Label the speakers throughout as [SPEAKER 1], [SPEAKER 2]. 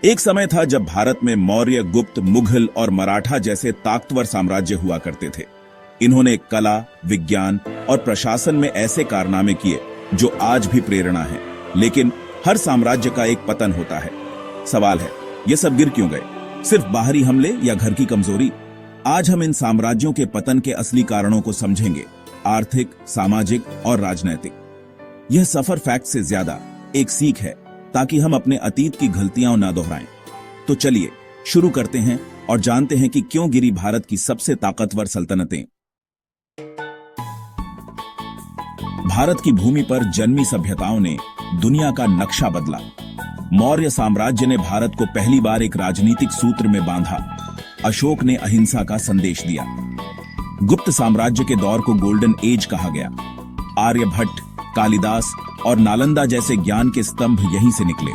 [SPEAKER 1] एक समय था जब भारत में मौर्य, गुप्त, मुगल और मराठा जैसे ताकतवर साम्राज्य हुआ करते थे। इन्होंने कला, विज्ञान और प्रशासन में ऐसे कारनामे किए जो आज भी प्रेरणा है। लेकिन हर साम्राज्य का एक पतन होता है। सवाल है, ये सब गिर क्यों गए? सिर्फ बाहरी हमले या घर की कमजोरी? आज हम इन साम्राज्यों के पतन के असली कारणों को समझेंगे, आर्थिक, सामाजिक और राजनैतिक। यह सफर फैक्ट से ज्यादा एक सीख है, ताकि हम अपने अतीत की गलतियां न दोहराएं। तो चलिए शुरू करते हैं और जानते हैं कि क्यों गिरी भारत की सबसे ताकतवर सल्तनतें। भारत की भूमि पर जन्मी सभ्यताओं ने दुनिया का नक्शा बदला। मौर्य साम्राज्य ने भारत को पहली बार एक राजनीतिक सूत्र में बांधा। अशोक ने अहिंसा का संदेश दिया। गुप्त साम्राज्य के दौर को गोल्डन एज कहा गया। आर्यभट्ट, कालिदास और नालंदा जैसे ज्ञान के स्तंभ यहीं से निकले।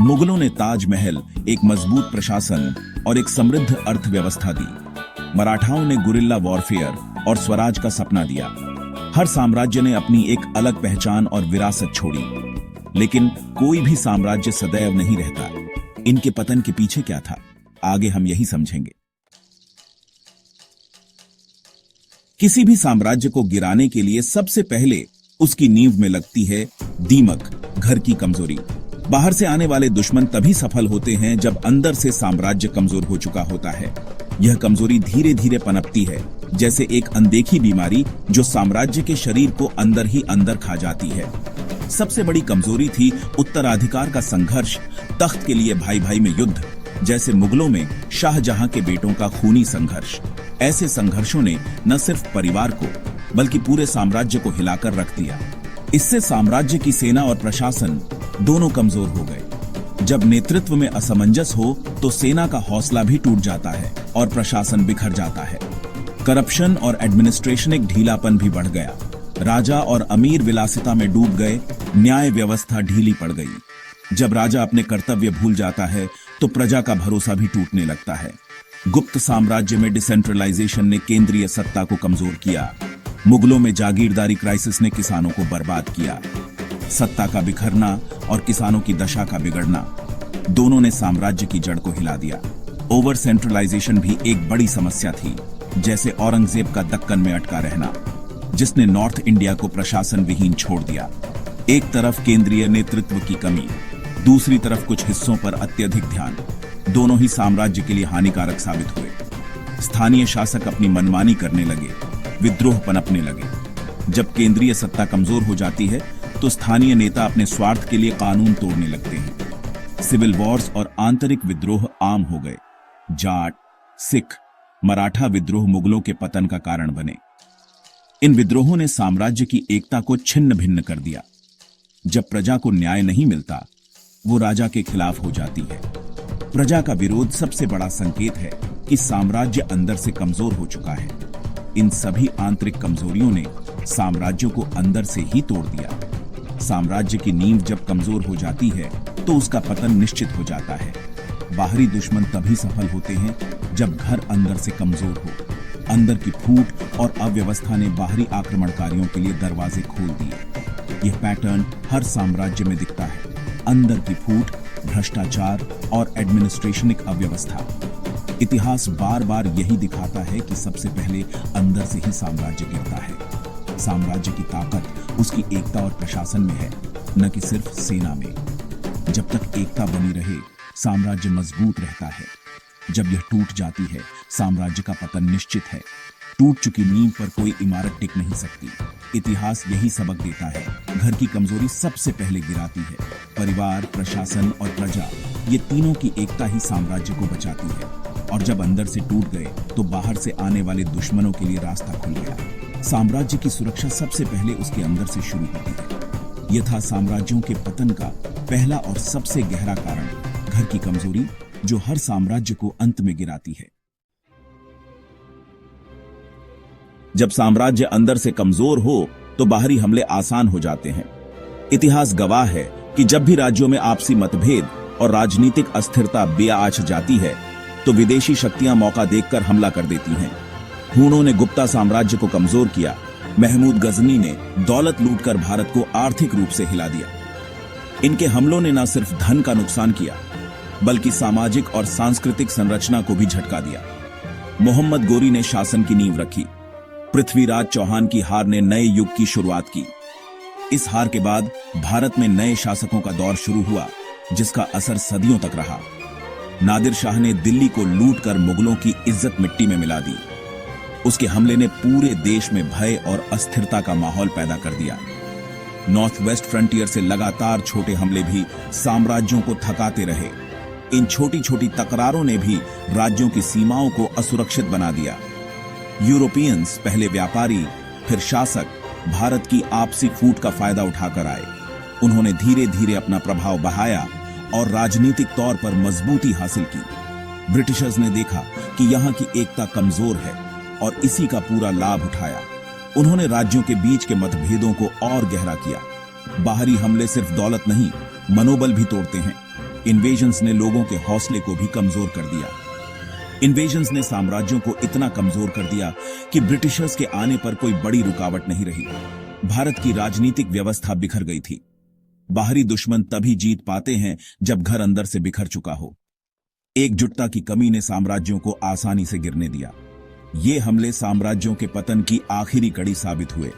[SPEAKER 1] मुगलों ने ताजमहल, एक मजबूत प्रशासन और एक समृद्ध अर्थव्यवस्था दी। मराठाओं ने गुरिल्ला वॉरफेयर और स्वराज का सपना दिया। हर साम्राज्य ने अपनी एक अलग पहचान और विरासत छोड़ी। लेकिन कोई भी साम्राज्य सदैव नहीं रहता। इनके पतन के पीछे क्या था, आगे हम यही समझेंगे। किसी भी साम्राज्य को गिराने के लिए सबसे पहले उसकी नींव में लगती है दीमक, घर की कमजोरी। बाहर से आने वाले दुश्मन तभी सफल होते हैं जब अंदर से साम्राज्य कमजोर हो चुका होता है। यह कमजोरी धीरे धीरे पनपती है, जैसे एक अनदेखी बीमारी जो साम्राज्य के शरीर को अंदर ही अंदर खा जाती है। सबसे बड़ी कमजोरी थी उत्तराधिकार का संघर्ष, तख्त के लिए भाई भाई में युद्ध, जैसे मुगलों में शाहजहां के बेटों का खूनी संघर्ष। ऐसे संघर्षों ने न सिर्फ परिवार को बल्कि पूरे साम्राज्य को हिलाकर रख दिया। इससे साम्राज्य की सेना और प्रशासन दोनों कमजोर हो गए। जब नेतृत्व में असमंजस हो तो सेना का हौसला भी टूट जाता है और प्रशासन बिखर जाता है। करप्शन और एडमिनिस्ट्रेशनिक ढीलापन भी बढ़ गया। राजा और अमीर विलासिता में डूब गए, न्याय व्यवस्था ढीली पड़ गई। जब राजा अपने कर्तव्य भूल जाता है तो प्रजा का भरोसा भी टूटने लगता है। गुप्त साम्राज्य में डिसेंट्रलाइजेशन ने केंद्रीय सत्ता को कमजोर किया। मुगलों में जागीरदारी क्राइसिस ने किसानों को बर्बाद किया। सत्ता का बिखरना और किसानों की दशा का बिगड़ना, दोनों ने साम्राज्य की जड़ को हिला दिया। ओवर सेंट्रलाइजेशन भी एक बड़ी समस्या थी, जैसे औरंगजेब का दक्कन में अटका रहना, जिसने नॉर्थ इंडिया को प्रशासन विहीन छोड़ दिया। एक तरफ केंद्रीय नेतृत्व की कमी, दूसरी तरफ कुछ हिस्सों पर अत्यधिक ध्यान, दोनों ही साम्राज्य के लिए हानिकारक साबित हुए। स्थानीय शासक अपनी मनमानी करने लगे, विद्रोह पनपने लगे। जब केंद्रीय सत्ता कमजोर हो जाती है तो स्थानीय नेता अपने स्वार्थ के लिए कानून तोड़ने लगते हैं। सिविल वॉर्स और आंतरिक विद्रोह आम हो गए। जाट, सिख, मराठा विद्रोह मुगलों के पतन का कारण बने। इन विद्रोहों ने साम्राज्य की एकता को छिन्न भिन्न कर दिया। जब प्रजा को न्याय नहीं मिलता, वो राजा के खिलाफ हो जाती है। प्रजा का विरोध सबसे बड़ा संकेत है कि साम्राज्य अंदर से कमजोर हो चुका है। इन सभी आंतरिक कमजोरियों ने साम्राज्यों को अंदर से ही तोड़ दिया। साम्राज्य की नींव जब कमजोर हो जाती है तो उसका पतन निश्चित हो जाता है। बाहरी दुश्मन तभी सफल होते हैं जब घर अंदर से कमजोर हो। अंदर की फूट और अव्यवस्था ने बाहरी आक्रमणकारियों के लिए दरवाजे खोल दिए। यह पैटर्न हर साम्राज्य में दिखता है। अंदर की फूट, भ्रष्टाचार और एडमिनिस्ट्रेशनिक अव्यवस्था। इतिहास बार बार यही दिखाता है कि सबसे पहले अंदर से ही साम्राज्य गिरता है। साम्राज्य की ताकत उसकी एकता और प्रशासन में है, न कि सिर्फ सेना में। जब तक एकता बनी रहे, साम्राज्य मजबूत रहता है। जब यह टूट जाती है, साम्राज्य का पतन निश्चित है। टूट चुकी नींव पर कोई इमारत टिक नहीं सकती। इतिहास यही सबक देता है। घर की कमजोरी सबसे पहले गिराती है। परिवार, प्रशासन और प्रजा, ये तीनों की एकता ही साम्राज्य को बचाती है। और जब अंदर से टूट गए तो बाहर से आने वाले दुश्मनों के लिए रास्ता खुल गया। साम्राज्य की सुरक्षा सबसे पहले उसके अंदर से शुरू होती है। यह था साम्राज्यों के पतन का पहला और सबसे गहरा कारण, घर की कमजोरी, जो हर साम्राज्य को अंत में गिराती है। जब साम्राज्य अंदर से कमजोर हो तो बाहरी हमले आसान हो जाते हैं। इतिहास गवाह है कि जब भी राज्यों में आपसी मतभेद और राजनीतिक अस्थिरता बेआँच जाती है तो विदेशी शक्तियां मौका देखकर हमला कर देती हैं। हूणों ने गुप्ता साम्राज्य को कमजोर किया। महमूद गजनी ने दौलत लूटकर भारत को आर्थिक रूप से हिला दिया। इनके हमलों ने न सिर्फ धन का नुकसान किया, बल्कि सामाजिक और सांस्कृतिक संरचना को भी झटका दिया। मोहम्मद गोरी ने शासन की नींव रखी। पृथ्वीराज चौहान की हार ने नए युग की शुरुआत की। इस हार के बाद भारत में नए शासकों का दौर शुरू हुआ, जिसका असर सदियों तक रहा। नादिर शाह ने दिल्ली को लूटकर मुगलों की इज्जत मिट्टी में मिला दी। उसके हमले ने पूरे देश में भय और अस्थिरता का माहौल पैदा कर दिया। नॉर्थ वेस्ट फ्रंटियर से लगातार छोटे हमले भी साम्राज्यों को थकाते रहे। इन छोटी छोटी तकरारों ने भी राज्यों की सीमाओं को असुरक्षित बना दिया। यूरोपियंस, पहले व्यापारी फिर शासक, भारत की आपसी फूट का फायदा उठाकर आए। उन्होंने धीरे धीरे अपना प्रभाव बढ़ाया और राजनीतिक तौर पर मजबूती हासिल की। ब्रिटिशर्स ने देखा कि यहाँ की एकता कमजोर है और इसी का पूरा लाभ उठाया। उन्होंने राज्यों के बीच के मतभेदों को और गहरा किया। बाहरी हमले सिर्फ दौलत नहीं, मनोबल भी तोड़ते हैं। इन्वेजन्स ने लोगों के हौसले को भी कमजोर कर दिया। इन्वेजन्स ने साम्राज्यों को इतना कमजोर कर दिया कि ब्रिटिशर्स के आने पर कोई बड़ी रुकावट नहीं रही। भारत की राजनीतिक व्यवस्था बिखर गई थी। बाहरी दुश्मन तभी जीत पाते हैं जब घर अंदर से बिखर चुका हो। एकजुटता की कमी ने साम्राज्यों को आसानी से गिरने दिया। ये हमले साम्राज्यों के पतन की आखिरी कड़ी साबित हुए।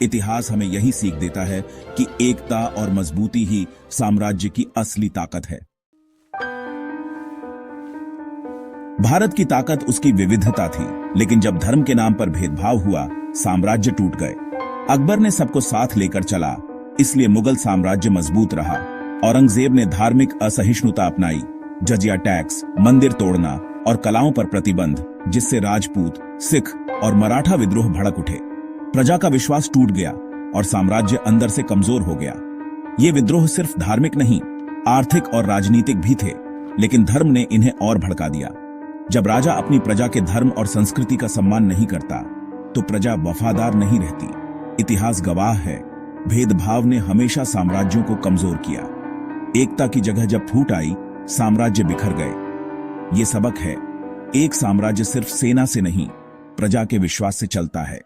[SPEAKER 1] इतिहास हमें यही सीख देता है कि एकता और मजबूती ही साम्राज्य की असली ताकत है। भारत की ताकत उसकी विविधता थी, लेकिन जब धर्म के नाम पर भेदभाव हुआ, साम्राज्य टूट गए। अकबर ने सबको साथ लेकर चला, इसलिए मुगल साम्राज्य मजबूत रहा। औरंगजेब ने धार्मिक असहिष्णुता अपनाई, जजिया टैक्स, मंदिर तोड़ना और कलाओं पर प्रतिबंध, जिससे राजपूत, सिख और मराठा विद्रोह भड़क उठे। प्रजा का विश्वास टूट गया और साम्राज्य अंदर से कमजोर हो गया। ये विद्रोह सिर्फ धार्मिक नहीं, आर्थिक और राजनीतिक भी थे, लेकिन धर्म ने इन्हें और भड़का दिया। जब राजा अपनी प्रजा के धर्म और संस्कृति का सम्मान नहीं करता, तो प्रजा वफादार नहीं रहती। इतिहास गवाह है, भेदभाव ने हमेशा साम्राज्यों को कमजोर किया। एकता की जगह जब फूट आई, साम्राज्य बिखर गए। ये सबक है, एक साम्राज्य सिर्फ सेना से नहीं, प्रजा के विश्वास से चलता है।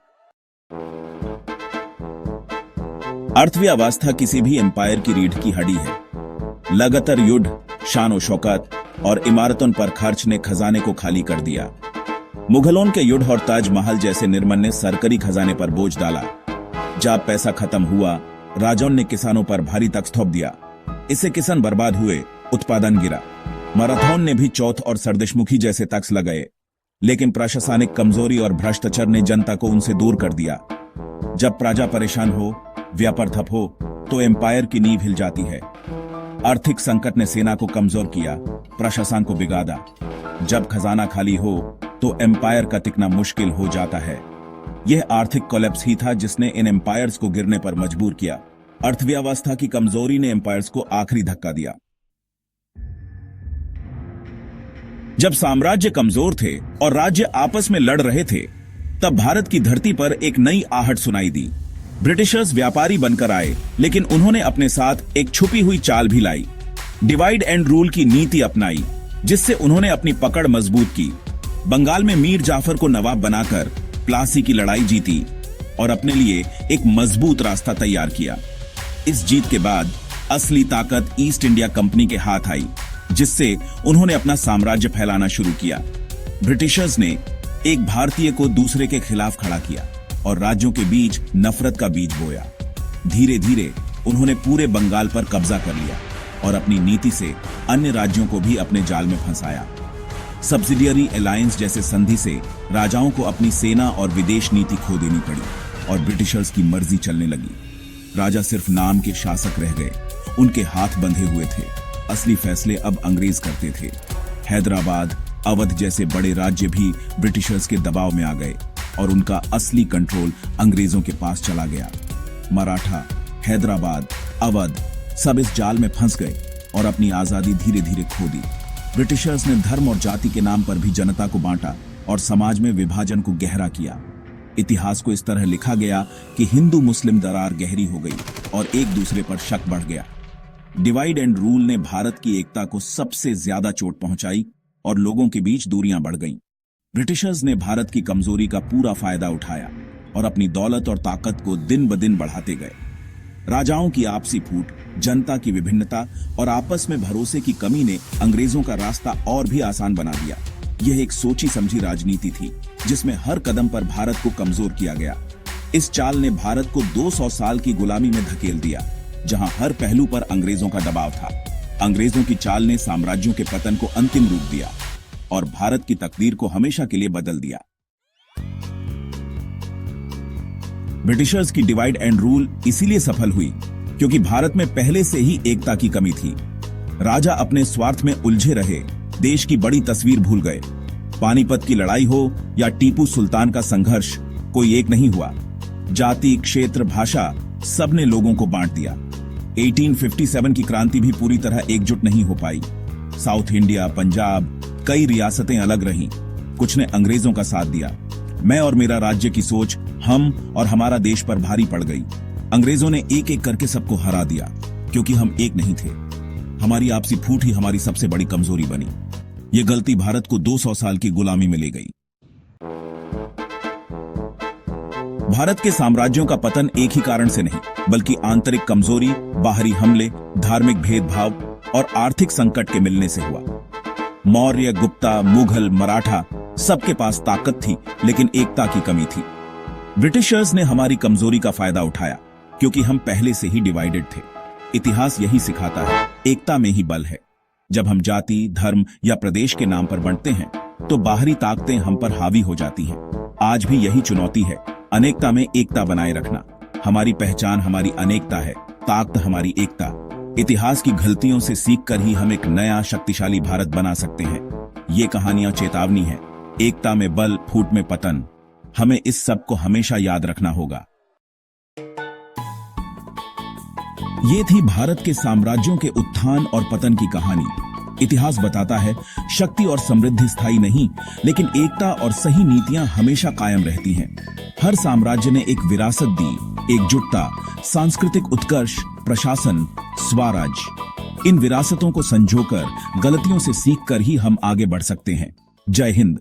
[SPEAKER 1] अर्थव्यवस्था किसी भी एम्पायर की रीढ़ की हड्डी है। लगातार युद्ध, शान शौकत और इमारतों पर खर्च ने खजाने को खाली कर दिया। मुगलों के युद्ध और ताजमहल जैसे निर्मल ने सरकारी खजाने पर बोझ डाला। जब पैसा खत्म हुआ, राजाओं ने किसानों पर भारी टैक्स थोप दिया। इससे किसान बर्बाद हुए, उत्पादन गिरा। मराठाओं ने भी चौथ और सरदेशमुखी जैसे टैक्स लगाए, लेकिन प्रशासनिक कमजोरी और भ्रष्टाचार ने जनता को उनसे दूर कर दिया। जब प्रजा परेशान हो, व्यापार ठप हो, तो एम्पायर की नींव हिल जाती है। आर्थिक संकट ने सेना को कमजोर किया, प्रशासन को बिगाड़ा। जब खजाना खाली हो, तो एम्पायर का टिकना मुश्किल हो जाता है। यह आर्थिक कोलैप्स ही था जिसने इन एम्पायर्स को गिरने पर मजबूर किया। अर्थव्यवस्था की कमजोरी ने एम्पायर्स को आखिरी धक्का दिया। जब साम्राज्य कमजोर थे और राज्य आपस में लड़ रहे थे, तब भारत की धरती पर एक नई आहट सुनाई दी। ब्रिटिशर्स व्यापारी बनकर आए, लेकिन उन्होंने अपने साथ एक छुपी हुई चाल भी लाई। डिवाइड एंड रूल की नीति अपनाई, जिससे उन्होंने अपनी पकड़ मजबूत की। बंगाल में मीर जाफर को नवाब बनाकर प्लासी की लड़ाई जीती और अपने लिए एक मजबूत रास्ता तैयार किया। इस जीत के बाद असली ताकत ईस्ट इंडिया कंपनी के हाथ आई, जिससे उन्होंने अपना साम्राज्य फैलाना शुरू किया। ब्रिटिशर्स ने एक भारतीय को दूसरे के खिलाफ खड़ा किया और राज्यों के बीच नफरत का बीज बोया। धीरे धीरे उन्होंने पूरे बंगाल पर कब्जा कर लिया और अपनी नीति से अन्य राज्यों को भी अपने जाल में फंसाया। सब्सिडियरी अलायंस जैसे संधि से राजाओं को अपनी सेना और विदेश नीति खो देनी पड़ी और ब्रिटिशर्स की मर्जी चलने लगी। राजा सिर्फ नाम के शासक रह गए, उनके हाथ बंधे हुए थे। असली फैसले अब अंग्रेज करते थे। हैदराबाद, अवध जैसे बड़े राज्य भी ब्रिटिशर्स के दबाव में आ गए और उनका असली कंट्रोल अंग्रेजों के पास चला गया। मराठा, हैदराबाद, अवध सब इस जाल में फंस गए और अपनी आजादी धीरे धीरे खो दी। ब्रिटिशर्स ने धर्म और जाति के नाम पर भी जनता को बांटा और समाज में विभाजन को गहरा किया। इतिहास को इस तरह लिखा गया कि हिंदू मुस्लिम दरार गहरी हो गई और एक दूसरे पर शक बढ़ गया। डिवाइड एंड रूल ने भारत की एकता को सबसे ज्यादा चोट पहुंचाई और लोगों के बीच दूरियां बढ़ गईं। ब्रिटिशर्स ने भारत की कमजोरी का पूरा फायदा उठाया और अपनी दौलत और ताकत को दिन ब दिन बढ़ाते गए। राजाओं की आपसी फूट, जनता की विभिन्नता और आपस में भरोसे की कमी ने अंग्रेजों का रास्ता और भी आसान बना दिया। यह एक सोची समझी राजनीति थी जिसमें हर कदम पर भारत को कमजोर किया गया। इस चाल ने भारत को 200 साल की गुलामी में धकेल दिया, जहां हर पहलू पर अंग्रेजों का दबाव था। अंग्रेजों की चाल ने साम्राज्यों के पतन को अंतिम रूप दिया और भारत की तकदीर को हमेशा के लिए बदल दिया। ब्रिटिशर्स की डिवाइड एंड रूल इसीलिए सफल हुई क्योंकि भारत में पहले से ही एकता की कमी थी। राजा अपने स्वार्थ में उलझे रहे, देश की बड़ी तस्वीर भूल गए। पानीपत की लड़ाई हो या टीपू सुल्तान का संघर्ष, कोई एक नहीं हुआ। जाति, क्षेत्र, भाषा सबने लोगों को बांट दिया। 1857 की क्रांति भी पूरी तरह एकजुट नहीं हो पाई। साउथ इंडिया, पंजाब, कई रियासतें अलग रहीं। कुछ ने अंग्रेजों का साथ दिया। मैं और मेरा राज्य की सोच हम और हमारा देश पर भारी पड़ गई। अंग्रेजों ने एक एक करके सबको हरा दिया क्योंकि हम एक नहीं थे। हमारी आपसी फूट ही हमारी सबसे बड़ी कमजोरी बनी। ये गलती भारत को 200 साल की गुलामी में ले गई। भारत के साम्राज्यों का पतन एक ही कारण से नहीं, बल्कि आंतरिक कमजोरी, बाहरी हमले, धार्मिक भेदभाव और आर्थिक संकट के मिलने से हुआ। मौर्य, गुप्ता, मुगल, मराठा सबके पास ताकत थी, लेकिन एकता की कमी थी। ब्रिटिशर्स ने हमारी कमजोरी का फायदा उठाया क्योंकि हम पहले से ही डिवाइडेड थे। इतिहास यही सिखाता है, एकता में ही बल है। जब हम जाति, धर्म या प्रदेश के नाम पर बंटते हैं तो बाहरी ताकतें हम पर हावी हो जाती हैं। आज भी यही चुनौती है, अनेकता में एकता बनाए रखना। हमारी पहचान हमारी अनेकता है, ताकत हमारी एकता। इतिहास की गलतियों से सीखकर ही हम एक नया शक्तिशाली भारत बना सकते हैं। ये कहानियां चेतावनी है, एकता में बल, फूट में पतन। हमें इस सब को हमेशा याद रखना होगा। ये थी भारत के साम्राज्यों के उत्थान और पतन की कहानी। इतिहास बताता है, शक्ति और समृद्धि स्थायी नहीं, लेकिन एकता और सही नीतियां हमेशा कायम रहती हैं। हर साम्राज्य ने एक विरासत दी, एकजुटता, सांस्कृतिक उत्कर्ष, प्रशासन, स्वराज। इन विरासतों को संजोकर, गलतियों से सीखकर ही हम आगे बढ़ सकते हैं। जय हिंद।